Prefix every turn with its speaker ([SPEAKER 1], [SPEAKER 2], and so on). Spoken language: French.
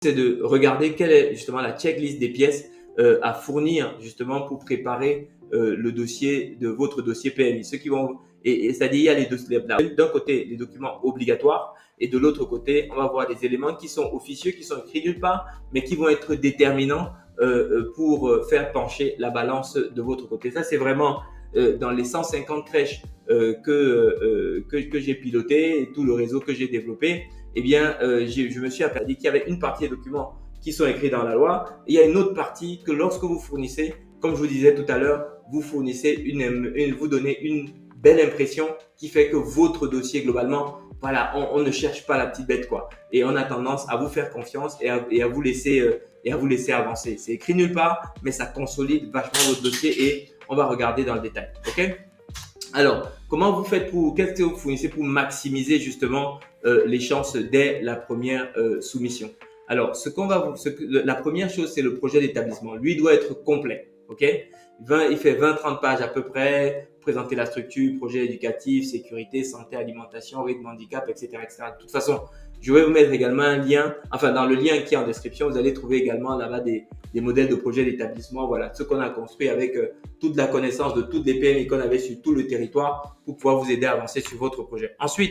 [SPEAKER 1] c'est de regarder quelle est justement la checklist des pièces à fournir justement pour préparer le dossier de votre dossier PMI. Ceux qui vont c'est-à-dire il y a les deux, d'un côté les documents obligatoires et de l'autre côté on va voir des éléments qui sont officieux, qui sont écrits nulle part, mais qui vont être déterminants pour faire pencher la balance de votre côté. Ça c'est vraiment dans les 150 crèches que j'ai pilotées et tout le réseau que j'ai développé. Eh bien, je me suis aperçu qu'il y avait une partie des documents qui sont écrits dans la loi et il y a une autre partie que lorsque vous fournissez, comme je vous disais tout à l'heure, vous fournissez vous donnez une belle impression qui fait que votre dossier globalement, voilà, on ne cherche pas la petite bête quoi. Et on a tendance à vous faire confiance et à vous laisser avancer. C'est écrit nulle part, mais ça consolide vachement votre dossier et on va regarder dans le détail. Ok? Alors, comment vous faites qu'est-ce que vous fournissez pour maximiser justement les chances dès la première soumission? Alors, la première chose, c'est le projet d'établissement. Lui doit être complet, ok? Il fait 20-30 pages à peu près, présenter la structure, projet éducatif, sécurité, santé, alimentation, rythme, handicap, etc., etc. De toute façon, je vais vous mettre également un lien, enfin dans le lien qui est en description, vous allez trouver également là-bas des modèles de projet d'établissement, voilà, ce qu'on a construit avec toute la connaissance de toutes les PMI qu'on avait sur tout le territoire pour pouvoir vous aider à avancer sur votre projet. Ensuite,